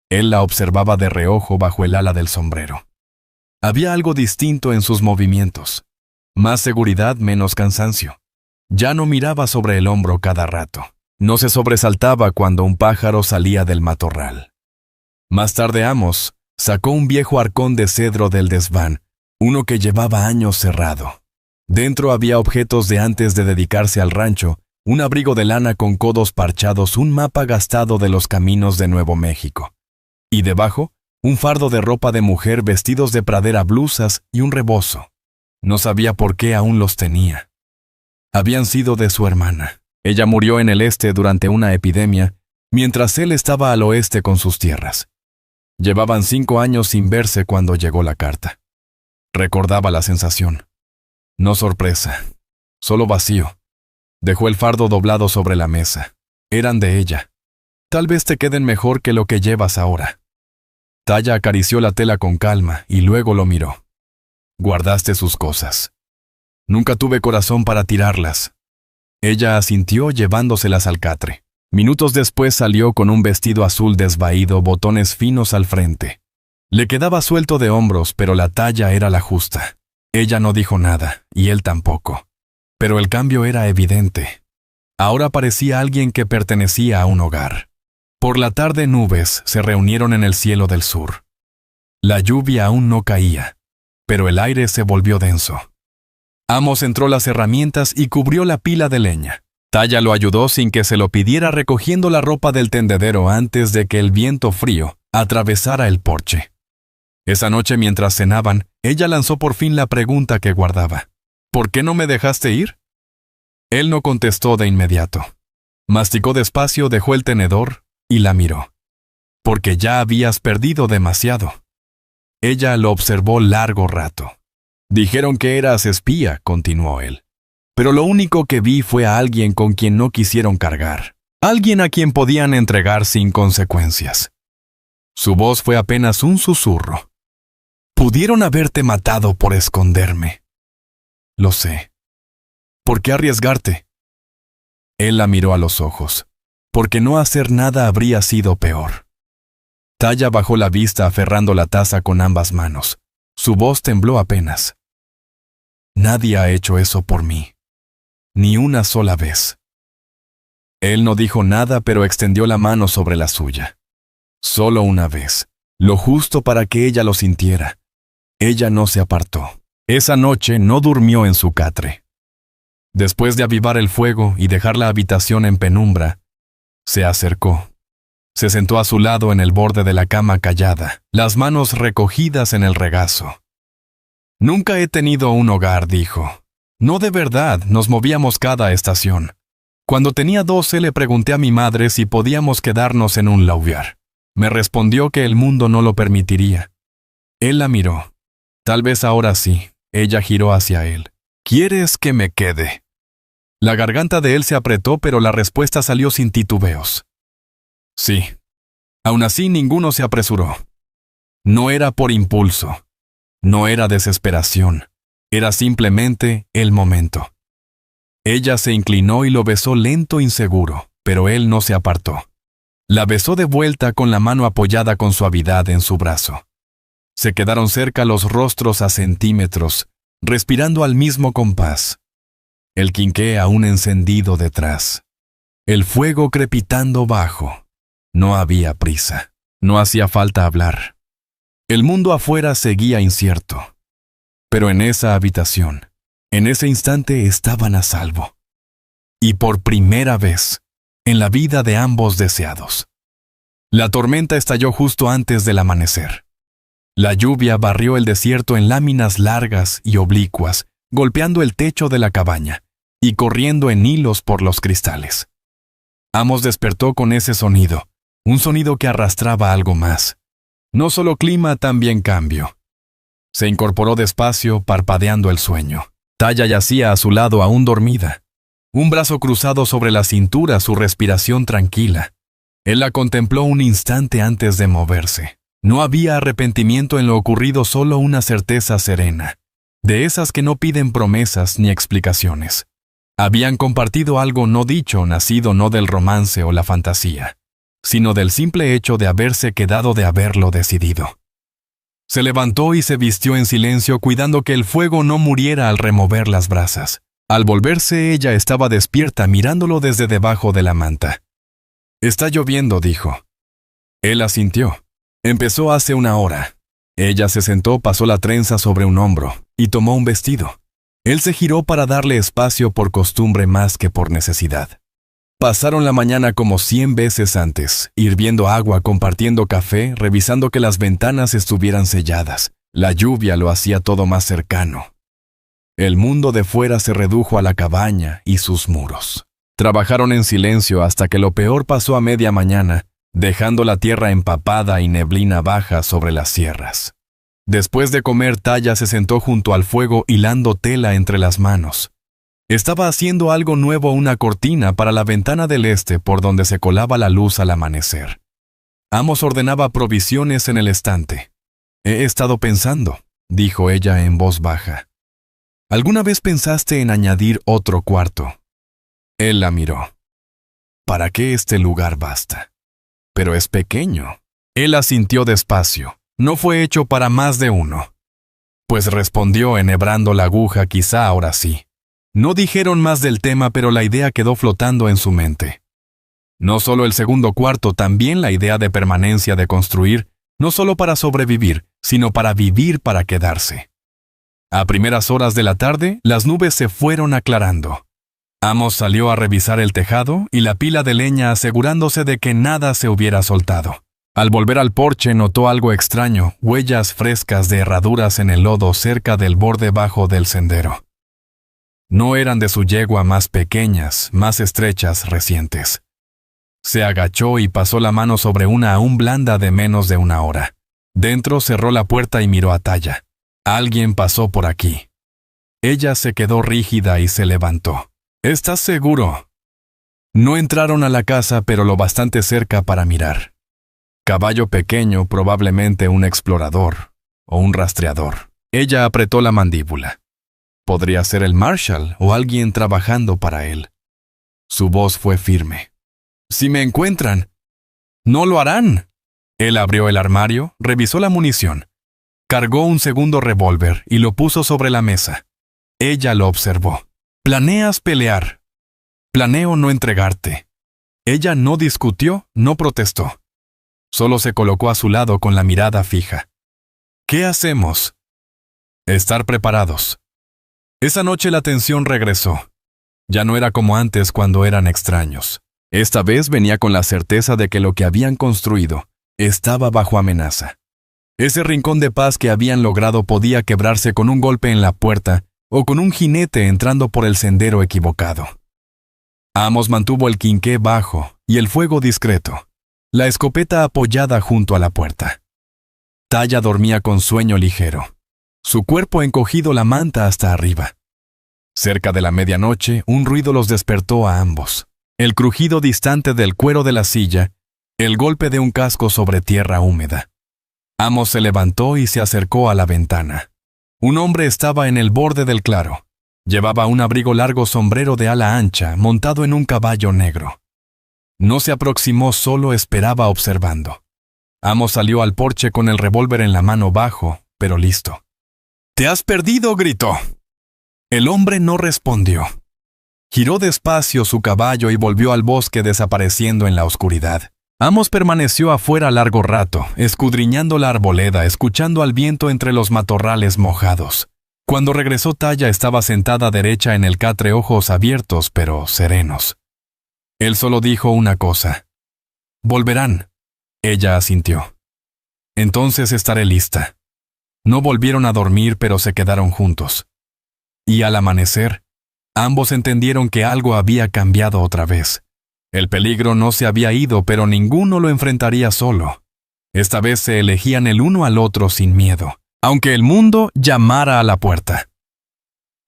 Él la observaba de reojo bajo el ala del sombrero. Había algo distinto en sus movimientos. Más seguridad, menos cansancio. Ya no miraba sobre el hombro cada rato. No se sobresaltaba cuando un pájaro salía del matorral. Más tarde Amos sacó un viejo arcón de cedro del desván, uno que llevaba años cerrado. Dentro había objetos de antes de dedicarse al rancho, un abrigo de lana con codos parchados, un mapa gastado de los caminos de Nuevo México. Y debajo, un fardo de ropa de mujer, vestidos de pradera, blusas y un rebozo. No sabía por qué aún los tenía. Habían sido de su hermana. Ella murió en el este durante una epidemia, mientras él estaba al oeste con sus tierras. Llevaban 5 años sin verse cuando llegó la carta. Recordaba la sensación. No sorpresa, solo vacío. Dejó el fardo doblado sobre la mesa. Eran de ella. Tal vez te queden mejor que lo que llevas ahora. Talla acarició la tela con calma y luego lo miró. Guardaste sus cosas. Nunca tuve corazón para tirarlas. Ella asintió llevándoselas al catre. Minutos después salió con un vestido azul desvaído, botones finos al frente. Le quedaba suelto de hombros, pero la talla era la justa. Ella no dijo nada, y él tampoco. Pero el cambio era evidente. Ahora parecía alguien que pertenecía a un hogar. Por la tarde nubes se reunieron en el cielo del sur. La lluvia aún no caía, pero el aire se volvió denso. Amos entró las herramientas y cubrió la pila de leña. Talla lo ayudó sin que se lo pidiera, recogiendo la ropa del tendedero antes de que el viento frío atravesara el porche. Esa noche, mientras cenaban, ella lanzó por fin la pregunta que guardaba. ¿Por qué no me dejaste ir? Él no contestó de inmediato. Masticó despacio, dejó el tenedor y la miró. Porque ya habías perdido demasiado. Ella lo observó largo rato. Dijeron que eras espía, continuó él. Pero lo único que vi fue a alguien con quien no quisieron cargar. Alguien a quien podían entregar sin consecuencias. Su voz fue apenas un susurro. Pudieron haberte matado por esconderme. Lo sé. ¿Por qué arriesgarte? Él la miró a los ojos. Porque no hacer nada habría sido peor. Talla bajó la vista aferrando la taza con ambas manos. Su voz tembló apenas. Nadie ha hecho eso por mí. Ni una sola vez. Él no dijo nada, pero extendió la mano sobre la suya. Solo una vez. Lo justo para que ella lo sintiera. Ella no se apartó. Esa noche no durmió en su catre. Después de avivar el fuego y dejar la habitación en penumbra, se acercó. Se sentó a su lado en el borde de la cama callada, las manos recogidas en el regazo. Nunca he tenido un hogar, dijo. No de verdad, nos movíamos cada estación. Cuando tenía 12 le pregunté a mi madre si podíamos quedarnos en un lauviar. Me respondió que el mundo no lo permitiría. Él la miró. Tal vez ahora sí. Ella giró hacia él. ¿Quieres que me quede? La garganta de él se apretó, pero la respuesta salió sin titubeos. Sí. Aún así, ninguno se apresuró. No era por impulso. No era desesperación. Era simplemente el momento. Ella se inclinó y lo besó lento, inseguro, pero él no se apartó. La besó de vuelta con la mano apoyada con suavidad en su brazo. Se quedaron cerca los rostros a centímetros, respirando al mismo compás. El quinqué aún encendido detrás. El fuego crepitando bajo. No había prisa. No hacía falta hablar. El mundo afuera seguía incierto. Pero en esa habitación, en ese instante estaban a salvo. Y por primera vez, en la vida de ambos deseados. La tormenta estalló justo antes del amanecer. La lluvia barrió el desierto en láminas largas y oblicuas, golpeando el techo de la cabaña y corriendo en hilos por los cristales. Amos despertó con ese sonido, un sonido que arrastraba algo más. No solo clima, también cambio. Se incorporó despacio, parpadeando el sueño. Taya yacía a su lado aún dormida. Un brazo cruzado sobre la cintura, su respiración tranquila. Él la contempló un instante antes de moverse. No había arrepentimiento en lo ocurrido, solo una certeza serena. De esas que no piden promesas ni explicaciones. Habían compartido algo no dicho, nacido no del romance o la fantasía, sino del simple hecho de haberse quedado, de haberlo decidido. Se levantó y se vistió en silencio, cuidando que el fuego no muriera al remover las brasas. Al volverse, ella estaba despierta, mirándolo desde debajo de la manta. «Está lloviendo», dijo. Él asintió. Empezó hace una hora. Ella se sentó, pasó la trenza sobre un hombro y tomó un vestido. Él se giró para darle espacio, por costumbre más que por necesidad. Pasaron la mañana como 100 veces antes, hirviendo agua, compartiendo café, revisando que las ventanas estuvieran selladas. La lluvia lo hacía todo más cercano. El mundo de fuera se redujo a la cabaña y sus muros. Trabajaron en silencio hasta que lo peor pasó a media mañana, dejando la tierra empapada y neblina baja sobre las sierras. Después de comer, Taya se sentó junto al fuego, hilando tela entre las manos. Estaba haciendo algo nuevo, una cortina para la ventana del este por donde se colaba la luz al amanecer. Amos ordenaba provisiones en el estante. «He estado pensando», dijo ella en voz baja. «¿Alguna vez pensaste en añadir otro cuarto?» Él la miró. «¿Para qué este lugar basta? Pero es pequeño». Él asintió despacio. No fue hecho para más de uno. Pues respondió, enhebrando la aguja, quizá ahora sí. No dijeron más del tema, pero la idea quedó flotando en su mente. No solo el segundo cuarto, también la idea de permanencia, de construir, no solo para sobrevivir, sino para vivir, para quedarse. A primeras horas de la tarde, las nubes se fueron aclarando. Amos salió a revisar el tejado y la pila de leña, asegurándose de que nada se hubiera soltado. Al volver al porche, notó algo extraño, huellas frescas de herraduras en el lodo cerca del borde bajo del sendero. No eran de su yegua, más pequeñas, más estrechas, recientes. Se agachó y pasó la mano sobre una aún blanda de menos de una hora. Dentro cerró la puerta y miró a Taya. Alguien pasó por aquí. Ella se quedó rígida y se levantó. «¿Estás seguro?» No entraron a la casa, pero lo bastante cerca para mirar. Caballo pequeño, probablemente un explorador o un rastreador. Ella apretó la mandíbula. Podría ser el Marshal o alguien trabajando para él. Su voz fue firme. «Si me encuentran, no lo harán». Él abrió el armario, revisó la munición. Cargó un segundo revólver y lo puso sobre la mesa. Ella lo observó. «¿Planeas pelear?» «Planeo no entregarte». Ella no discutió, no protestó. Solo se colocó a su lado con la mirada fija. «¿Qué hacemos?» «Estar preparados». Esa noche la tensión regresó. Ya no era como antes, cuando eran extraños. Esta vez venía con la certeza de que lo que habían construido estaba bajo amenaza. Ese rincón de paz que habían logrado podía quebrarse con un golpe en la puerta o con un jinete entrando por el sendero equivocado. Amos mantuvo el quinqué bajo y el fuego discreto, la escopeta apoyada junto a la puerta. Taya dormía con sueño ligero, su cuerpo encogido, la manta hasta arriba. Cerca de la medianoche, un ruido los despertó a ambos. El crujido distante del cuero de la silla, el golpe de un casco sobre tierra húmeda. Amos se levantó y se acercó a la ventana. Un hombre estaba en el borde del claro. Llevaba un abrigo largo, sombrero de ala ancha, montado en un caballo negro. No se aproximó, solo esperaba observando. Amos salió al porche con el revólver en la mano, bajo, pero listo. «¡Te has perdido!», gritó. El hombre no respondió. Giró despacio su caballo y volvió al bosque, desapareciendo en la oscuridad. Amos permaneció afuera largo rato, escudriñando la arboleda, escuchando al viento entre los matorrales mojados. Cuando regresó, Taya estaba sentada derecha en el catre, ojos abiertos pero serenos. Él solo dijo una cosa: «Volverán». Ella asintió. «Entonces estaré lista». No volvieron a dormir, pero se quedaron juntos. Y al amanecer, ambos entendieron que algo había cambiado otra vez. El peligro no se había ido, pero ninguno lo enfrentaría solo. Esta vez se elegían el uno al otro sin miedo, aunque el mundo llamara a la puerta.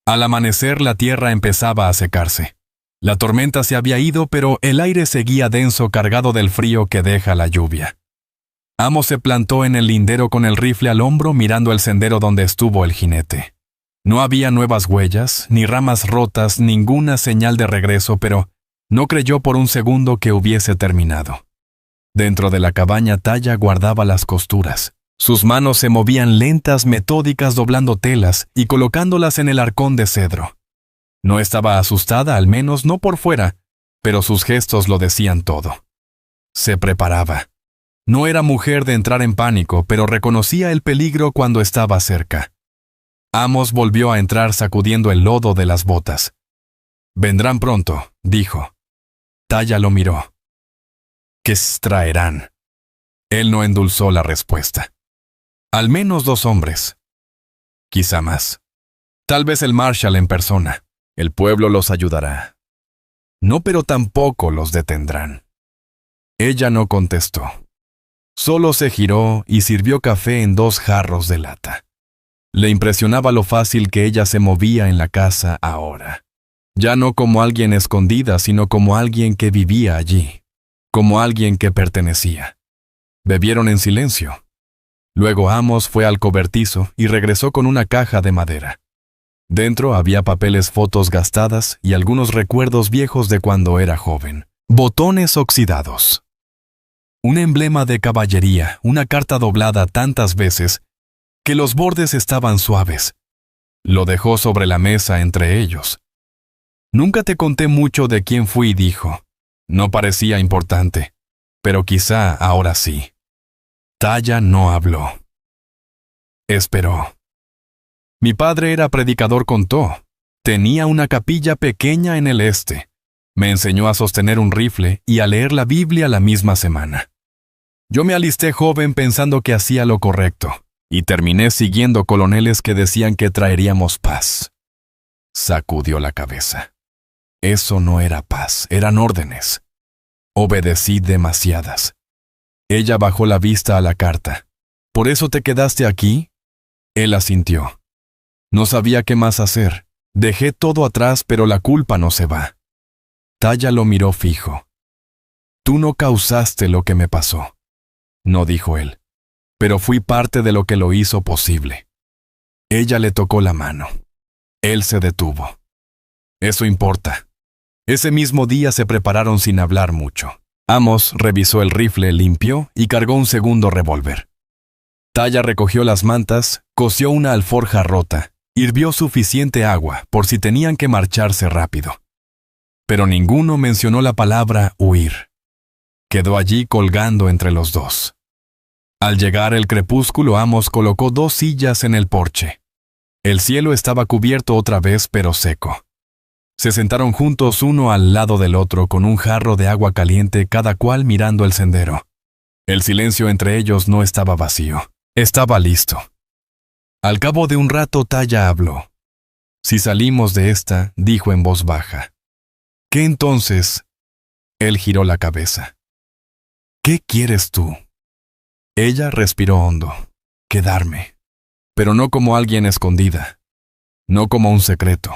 Al amanecer la tierra empezaba a secarse. La tormenta se había ido, pero el aire seguía denso, cargado del frío que deja la lluvia. Amos se plantó en el lindero con el rifle al hombro, mirando el sendero donde estuvo el jinete. No había nuevas huellas, ni ramas rotas, ninguna señal de regreso, pero no creyó por un segundo que hubiese terminado. Dentro de la cabaña, Talla guardaba las costuras. Sus manos se movían lentas, metódicas, doblando telas y colocándolas en el arcón de cedro. No estaba asustada, al menos no por fuera, pero sus gestos lo decían todo. Se preparaba. No era mujer de entrar en pánico, pero reconocía el peligro cuando estaba cerca. Amos volvió a entrar sacudiendo el lodo de las botas. «Vendrán pronto», dijo. Talla lo miró. «¿Qué traerán?» Él no endulzó la respuesta. «Al menos 2 hombres. Quizá más. Tal vez el Marshal en persona. El pueblo los ayudará. No, pero tampoco los detendrán». Ella no contestó. Solo se giró y sirvió café en 2 jarros de lata. Le impresionaba lo fácil que ella se movía en la casa ahora. Ya no como alguien escondida, sino como alguien que vivía allí. Como alguien que pertenecía. Bebieron en silencio. Luego Amos fue al cobertizo y regresó con una caja de madera. Dentro había papeles, fotos gastadas y algunos recuerdos viejos de cuando era joven. Botones oxidados. Un emblema de caballería, una carta doblada tantas veces que los bordes estaban suaves. Lo dejó sobre la mesa entre ellos. «Nunca te conté mucho de quién fui», dijo. No parecía importante, pero quizá ahora sí. Talla no habló. Esperó. «Mi padre era predicador», contó. «Tenía una capilla pequeña en el este. Me enseñó a sostener un rifle y a leer la Biblia la misma semana. Yo me alisté joven pensando que hacía lo correcto, y terminé siguiendo coroneles que decían que traeríamos paz». Sacudió la cabeza. Eso no era paz, eran órdenes. Obedecí demasiadas. Ella bajó la vista a la carta. «¿Por eso te quedaste aquí?» Él asintió. No sabía qué más hacer. Dejé todo atrás, pero la culpa no se va. Talla lo miró fijo. «Tú no causaste lo que me pasó», no dijo él, «pero fui parte de lo que lo hizo posible». Ella le tocó la mano. Él se detuvo. «Eso importa». Ese mismo día se prepararon sin hablar mucho. Amos revisó el rifle, limpió y cargó un segundo revólver. Talla recogió las mantas, cosió una alforja rota, hirvió suficiente agua por si tenían que marcharse rápido. Pero ninguno mencionó la palabra huir. Quedó allí colgando entre los dos. Al llegar el crepúsculo, Amos colocó 2 sillas en el porche. El cielo estaba cubierto otra vez, pero seco. Se sentaron juntos uno al lado del otro con un jarro de agua caliente, cada cual mirando el sendero. El silencio entre ellos no estaba vacío. Estaba listo. Al cabo de un rato, Talla habló. «Si salimos de esta», dijo en voz baja. «¿Qué entonces?» Él giró la cabeza. «¿Qué quieres tú?» Ella respiró hondo. «Quedarme. Pero no como alguien escondida. No como un secreto».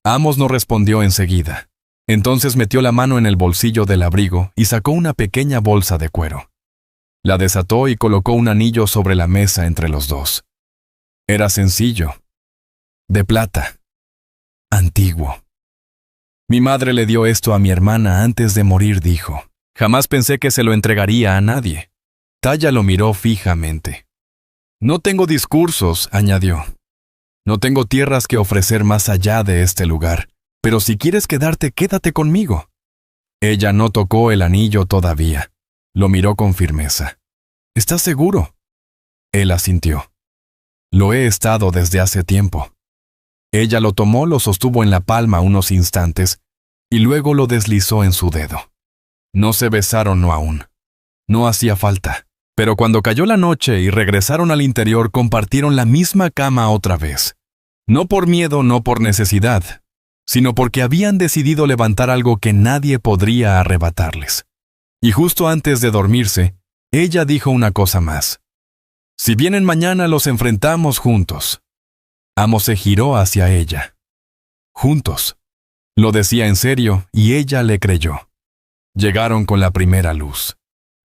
Amos no respondió enseguida. Entonces metió la mano en el bolsillo del abrigo y sacó una pequeña bolsa de cuero. La desató y colocó un anillo sobre la mesa entre los dos. Era sencillo. De plata. Antiguo. «Mi madre le dio esto a mi hermana antes de morir», dijo. «Jamás pensé que se lo entregaría a nadie». Talla lo miró fijamente. «No tengo discursos», añadió. «No tengo tierras que ofrecer más allá de este lugar, pero si quieres quedarte, quédate conmigo». Ella no tocó el anillo todavía. Lo miró con firmeza. «¿Estás seguro?» Él asintió. «Lo he estado desde hace tiempo». Ella lo tomó, lo sostuvo en la palma unos instantes y luego lo deslizó en su dedo. No se besaron aún. No hacía falta. Pero cuando cayó la noche y regresaron al interior, compartieron la misma cama otra vez. No por miedo, no por necesidad. sino porque habían decidido levantar algo que nadie podría arrebatarles. Y justo antes de dormirse, ella dijo una cosa más. «Si vienen mañana, los enfrentamos juntos». Amos se giró hacia ella. «Juntos». Lo decía en serio, y ella le creyó. Llegaron con la primera luz.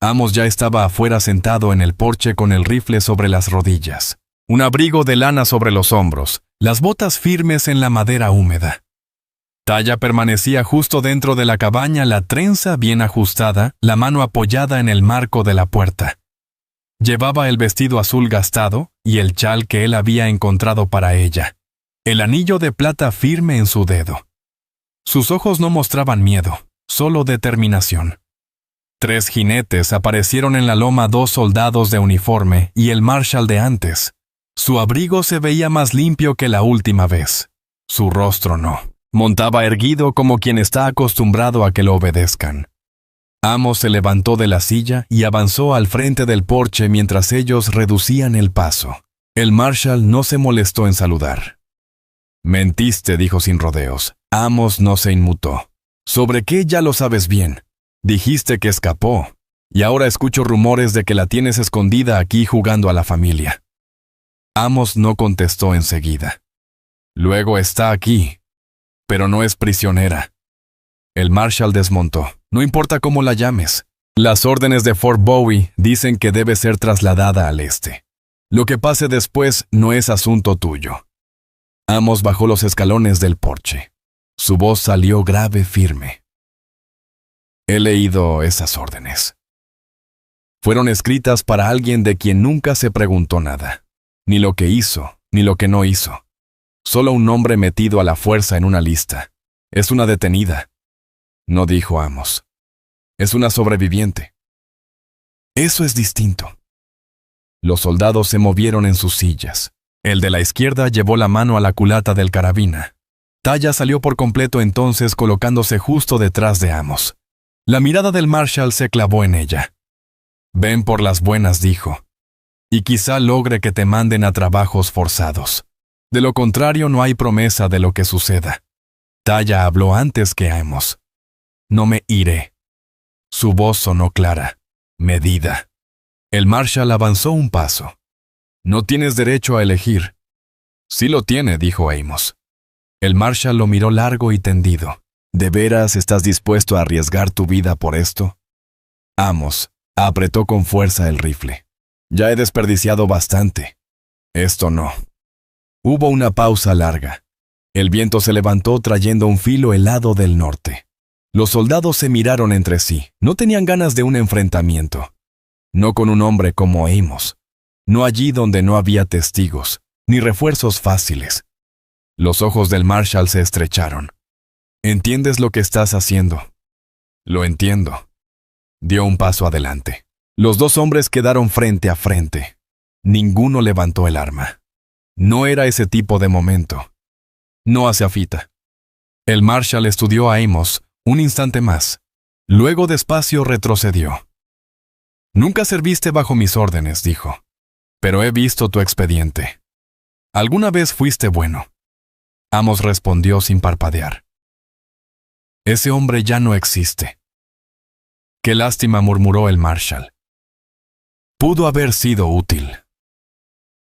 Amos ya estaba afuera sentado en el porche con el rifle sobre las rodillas, un abrigo de lana sobre los hombros, las botas firmes en la madera húmeda. Taya permanecía justo dentro de la cabaña, la trenza bien ajustada, la mano apoyada en el marco de la puerta. Llevaba el vestido azul gastado y el chal que él había encontrado para ella, el anillo de plata firme en su dedo. Sus ojos no mostraban miedo, solo determinación. 3 jinetes aparecieron en la loma, 2 soldados de uniforme y el marshal de antes. Su abrigo se veía más limpio que la última vez. Su rostro no. Montaba erguido como quien está acostumbrado a que lo obedezcan. Amos se levantó de la silla y avanzó al frente del porche mientras ellos reducían el paso. El marshal no se molestó en saludar. «Mentiste», dijo sin rodeos. Amos no se inmutó. «¿Sobre qué? Ya lo sabes bien. Dijiste que escapó, y ahora escucho rumores de que la tienes escondida aquí jugando a la familia». Amos no contestó enseguida. «Luego está aquí, pero no es prisionera». El marshal desmontó. «No importa cómo la llames. Las órdenes de Fort Bowie dicen que debe ser trasladada al este. Lo que pase después no es asunto tuyo». Amos bajó los escalones del porche. Su voz salió grave, firme. «He leído esas órdenes. Fueron escritas para alguien de quien nunca se preguntó nada. Ni lo que hizo, ni lo que no hizo. Solo un nombre metido a la fuerza en una lista. Es una detenida». No dijo Amos. «Es una sobreviviente». «Eso es distinto». Los soldados se movieron en sus sillas. El de la izquierda llevó la mano a la culata del carabina. Taya salió por completo entonces, colocándose justo detrás de Amos. La mirada del marshal se clavó en ella. «Ven por las buenas», dijo. «Y quizá logre que te manden a trabajos forzados. De lo contrario, no hay promesa de lo que suceda». Taya habló antes que Amos. «No me iré». Su voz sonó clara, medida. El marshal avanzó un paso. «No tienes derecho a elegir». «Sí lo tiene», dijo Amos. El marshal lo miró largo y tendido. «¿De veras estás dispuesto a arriesgar tu vida por esto?» Amos apretó con fuerza el rifle. «Ya he desperdiciado bastante. Esto no». Hubo una pausa larga. El viento se levantó trayendo un filo helado del norte. Los soldados se miraron entre sí. No tenían ganas de un enfrentamiento. No con un hombre como Amos. No allí donde no había testigos, ni refuerzos fáciles. Los ojos del marshal se estrecharon. «¿Entiendes lo que estás haciendo?» «Lo entiendo». Dio un paso adelante. Los 2 hombres quedaron frente a frente. Ninguno levantó el arma. No era ese tipo de momento. «No hace afita». El marshal estudió a Amos un instante más. Luego despacio retrocedió. «Nunca serviste bajo mis órdenes», dijo. «Pero he visto tu expediente. Alguna vez fuiste bueno». Amos respondió sin parpadear. «Ese hombre ya no existe». «Qué lástima», murmuró el marshal. «Pudo haber sido útil».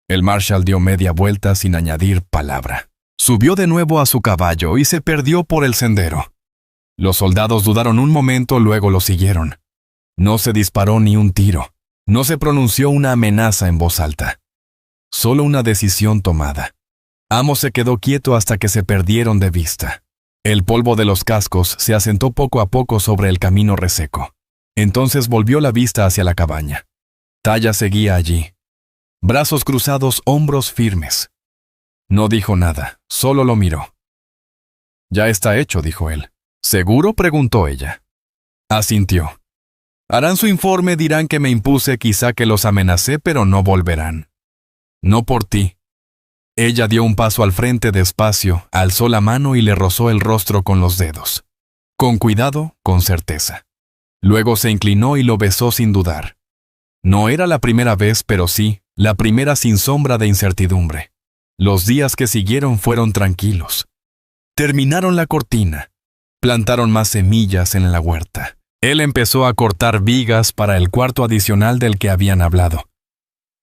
El marshal dio media vuelta sin añadir palabra. Subió de nuevo a su caballo y se perdió por el sendero. Los soldados dudaron un momento, luego lo siguieron. No se disparó ni un tiro. No se pronunció una amenaza en voz alta. Solo una decisión tomada. Amos se quedó quieto hasta que se perdieron de vista. El polvo de los cascos se asentó poco a poco sobre el camino reseco. Entonces volvió la vista hacia la cabaña. Taya seguía allí. Brazos cruzados, hombros firmes. No dijo nada, solo lo miró. «Ya está hecho», dijo él. «¿Seguro?», preguntó ella. Asintió. «Harán su informe, dirán que me impuse, quizá que los amenacé, pero no volverán. No por ti». Ella dio un paso al frente despacio, alzó la mano y le rozó el rostro con los dedos. Con cuidado, con certeza. Luego se inclinó y lo besó sin dudar. No era la primera vez, pero sí, la primera sin sombra de incertidumbre. Los días que siguieron fueron tranquilos. Terminaron la cortina. Plantaron más semillas en la huerta. Él empezó a cortar vigas para el cuarto adicional del que habían hablado.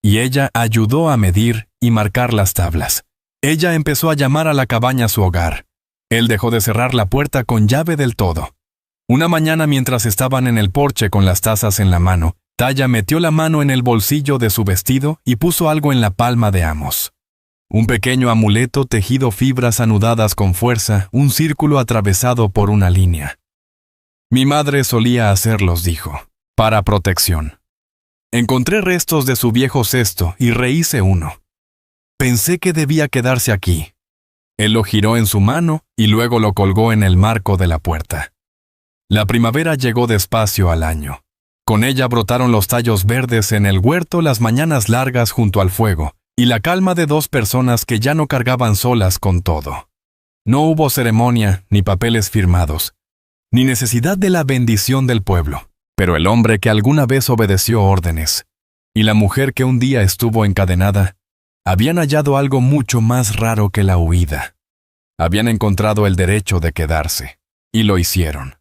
Y ella ayudó a medir y marcar las tablas. Ella empezó a llamar a la cabaña su hogar. Él dejó de cerrar la puerta con llave del todo. Una mañana, mientras estaban en el porche con las tazas en la mano, Taya metió la mano en el bolsillo de su vestido y puso algo en la palma de Amos. Un pequeño amuleto tejido fibras anudadas con fuerza, un círculo atravesado por una línea. Mi madre solía hacerlos, dijo, para protección. Encontré restos de su viejo cesto y rehice uno. Pensé que debía quedarse aquí. Él lo giró en su mano y luego lo colgó en el marco de la puerta. La primavera llegó despacio al año. Con ella brotaron los tallos verdes en el huerto, las mañanas largas junto al fuego, y la calma de dos personas que ya no cargaban solas con todo. No hubo ceremonia, ni papeles firmados, ni necesidad de la bendición del pueblo, pero el hombre que alguna vez obedeció órdenes, y la mujer que un día estuvo encadenada, habían hallado algo mucho más raro que la huida. Habían encontrado el derecho de quedarse, y lo hicieron.